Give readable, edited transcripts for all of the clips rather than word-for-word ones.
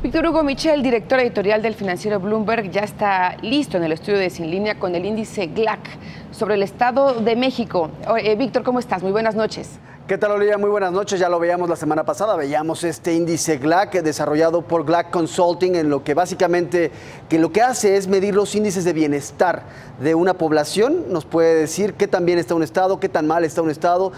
Víctor Hugo Michel, director editorial del financiero Bloomberg, ya está listo en el estudio de Sin Línea con el índice GLAC sobre el Estado de México. Víctor, ¿cómo estás? Muy buenas noches. ¿Qué tal, Olivia? Muy buenas noches. Ya lo veíamos la semana pasada, veíamos este índice GLAC desarrollado por GLAC Consulting, en lo que básicamente lo que hace es medir los índices de bienestar de una población. Nos puede decir qué tan bien está un estado, qué tan mal está un estado,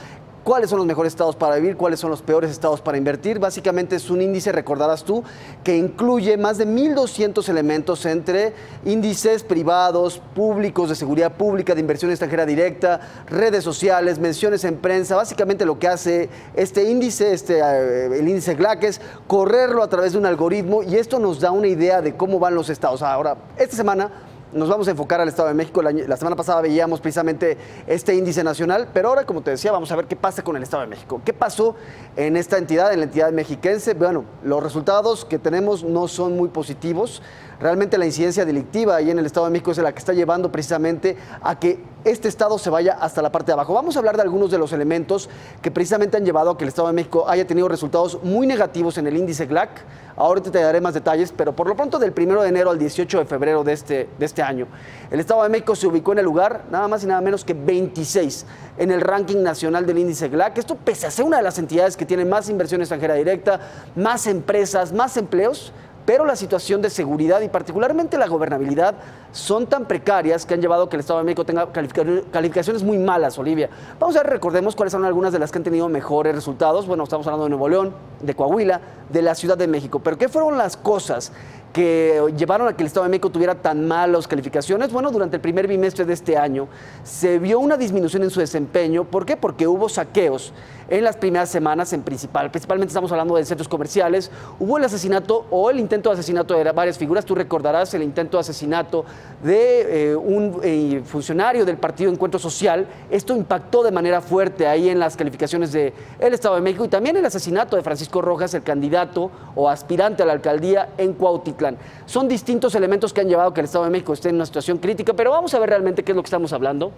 cuáles son los mejores estados para vivir, cuáles son los peores estados para invertir. Básicamente es un índice, recordarás tú, que incluye más de 1,200 elementos entre índices privados, públicos, de seguridad pública, de inversión extranjera directa, redes sociales, menciones en prensa. Básicamente lo que hace este índice, el índice GLAC, es correrlo a través de un algoritmo, y esto nos da una idea de cómo van los estados. Ahora, esta semana nos vamos a enfocar al Estado de México. La semana pasada veíamos precisamente este índice nacional, pero ahora, como te decía, vamos a ver qué pasa con el Estado de México. ¿Qué pasó en esta entidad, en la entidad mexiquense? Bueno, los resultados que tenemos no son muy positivos. Realmente la incidencia delictiva ahí en el Estado de México es la que está llevando precisamente a que este estado se vaya hasta la parte de abajo. Vamos a hablar de algunos de los elementos que precisamente han llevado a que el Estado de México haya tenido resultados muy negativos en el índice GLAC. Ahorita te daré más detalles, pero por lo pronto del 1 de enero al 18 de febrero de este año, el Estado de México se ubicó en el lugar nada más y nada menos que 26 en el ranking nacional del índice GLAC. Esto pese a ser una de las entidades que tiene más inversión extranjera directa, más empresas, más empleos, pero la situación de seguridad y particularmente la gobernabilidad son tan precarias que han llevado a que el Estado de México tenga calificaciones muy malas, Olivia. Vamos a ver, recordemos cuáles son algunas de las que han tenido mejores resultados. Bueno, estamos hablando de Nuevo León, de Coahuila, de la Ciudad de México. Pero ¿qué fueron las cosas que llevaron a que el Estado de México tuviera tan malas calificaciones? Bueno, durante el primer bimestre de este año se vio una disminución en su desempeño. ¿Por qué? Porque hubo saqueos en las primeras semanas, principalmente estamos hablando de centros comerciales. Hubo el asesinato o el intento de asesinato de varias figuras. Tú recordarás el intento de asesinato de un funcionario del partido Encuentro Social. Esto impactó de manera fuerte ahí en las calificaciones del Estado de México, y también el asesinato de Francisco Rojas, el candidato o aspirante a la alcaldía en Cuautitlán. Son distintos elementos que han llevado a que el Estado de México esté en una situación crítica, pero vamos a ver realmente qué es lo que estamos hablando.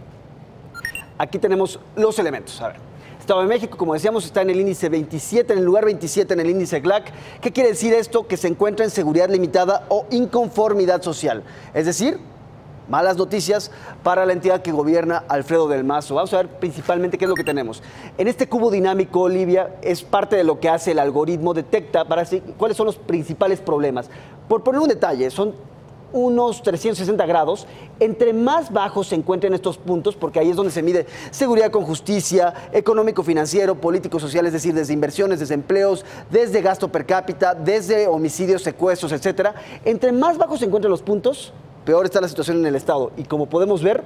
Aquí tenemos los elementos. A ver. Estado de México, como decíamos, está en el índice 27, en el lugar 27 en el índice GLAC. ¿Qué quiere decir esto? Que se encuentra en seguridad limitada o inconformidad social. Es decir, malas noticias para la entidad que gobierna Alfredo del Mazo. Vamos a ver principalmente qué es lo que tenemos. En este cubo dinámico, Olivia, es parte de lo que hace el algoritmo, detecta para decir cuáles son los principales problemas. Por poner un detalle, son unos 360 grados, entre más bajos se encuentren estos puntos, porque ahí es donde se mide seguridad con justicia, económico-financiero, político-social, es decir, desde inversiones, desde empleos, desde gasto per cápita, desde homicidios, secuestros, etcétera. Entre más bajos se encuentren los puntos, peor está la situación en el Estado. Y como podemos ver,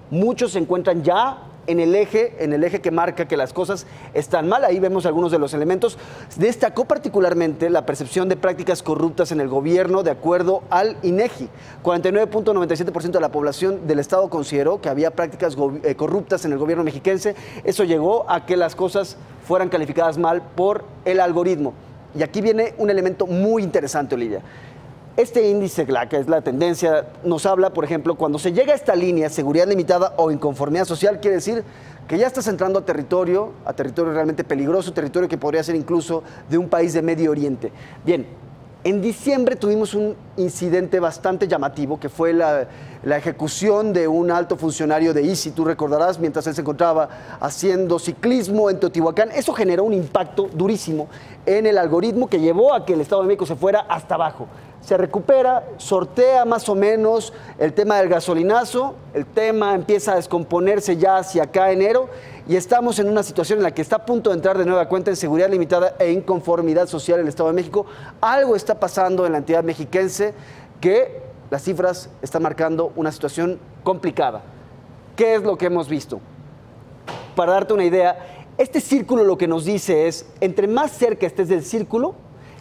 muchos se encuentran ya en el eje que marca que las cosas están mal. Ahí vemos algunos de los elementos. Destacó particularmente la percepción de prácticas corruptas en el gobierno, de acuerdo al INEGI. 49.97% de la población del Estado consideró que había prácticas corruptas en el gobierno mexiquense. Eso llegó a que las cosas fueran calificadas mal por el algoritmo. Y aquí viene un elemento muy interesante, Olivia. Este índice GLAC, que es la tendencia, nos habla, por ejemplo, cuando se llega a esta línea, seguridad limitada o inconformidad social, quiere decir que ya estás entrando a territorio realmente peligroso, territorio que podría ser incluso de un país de Medio Oriente. Bien, en diciembre tuvimos un incidente bastante llamativo, que fue la ejecución de un alto funcionario de ICI, tú recordarás, mientras él se encontraba haciendo ciclismo en Teotihuacán. Eso generó un impacto durísimo en el algoritmo que llevó a que el Estado de México se fuera hasta abajo. Se recupera, sortea más o menos el tema del gasolinazo, el tema empieza a descomponerse ya hacia acá enero, y estamos en una situación en la que está a punto de entrar de nueva cuenta en seguridad limitada e inconformidad social el Estado de México. Algo está pasando en la entidad mexiquense que las cifras están marcando una situación complicada. ¿Qué es lo que hemos visto? Para darte una idea, este círculo lo que nos dice es, entre más cerca estés del círculo,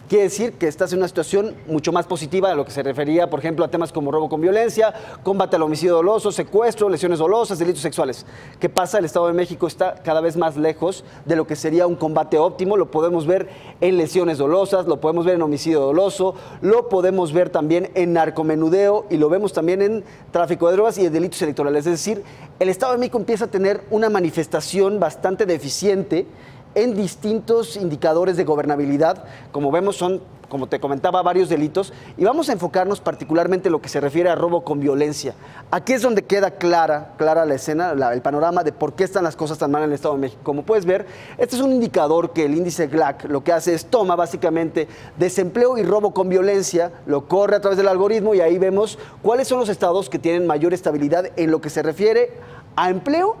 quiere decir que estás en una situación mucho más positiva a lo que se refería, por ejemplo, a temas como robo con violencia, combate al homicidio doloso, secuestro, lesiones dolosas, delitos sexuales. ¿Qué pasa? El Estado de México está cada vez más lejos de lo que sería un combate óptimo. Lo podemos ver en lesiones dolosas, lo podemos ver en homicidio doloso, lo podemos ver también en narcomenudeo y lo vemos también en tráfico de drogas y en delitos electorales. Es decir, el Estado de México empieza a tener una manifestación bastante deficiente en distintos indicadores de gobernabilidad. Como vemos, son, como te comentaba, varios delitos, y vamos a enfocarnos particularmente en lo que se refiere a robo con violencia. Aquí es donde queda clara la escena, el panorama de por qué están las cosas tan mal en el Estado de México. Como puedes ver, este es un indicador que el índice GLAC lo que hace es toma básicamente desempleo y robo con violencia, lo corre a través del algoritmo y ahí vemos cuáles son los estados que tienen mayor estabilidad en lo que se refiere a empleo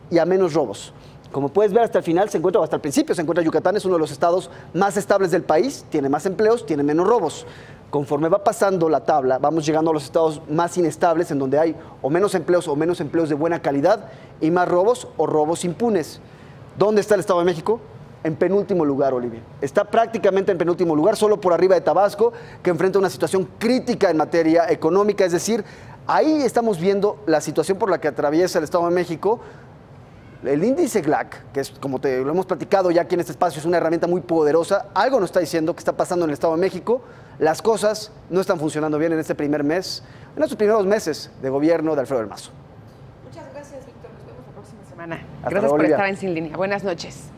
y a menos robos. Como puedes ver, hasta el final se encuentra, o hasta el principio se encuentra Yucatán, es uno de los estados más estables del país, tiene más empleos, tiene menos robos. Conforme va pasando la tabla, vamos llegando a los estados más inestables, en donde hay o menos empleos de buena calidad y más robos o robos impunes. ¿Dónde está el Estado de México? En penúltimo lugar, Olivia. Está prácticamente en penúltimo lugar, solo por arriba de Tabasco, que enfrenta una situación crítica en materia económica, es decir, ahí estamos viendo la situación por la que atraviesa el Estado de México. El índice GLAC, que es, como lo hemos platicado ya aquí en este espacio, es una herramienta muy poderosa, algo nos está diciendo que está pasando en el Estado de México. Las cosas no están funcionando bien en este primer mes, en estos primeros meses de gobierno de Alfredo del Mazo. Muchas gracias, Víctor. Nos vemos la próxima semana. Hasta Gracias luego, por Olivia. estar en Sin Línea. Buenas noches.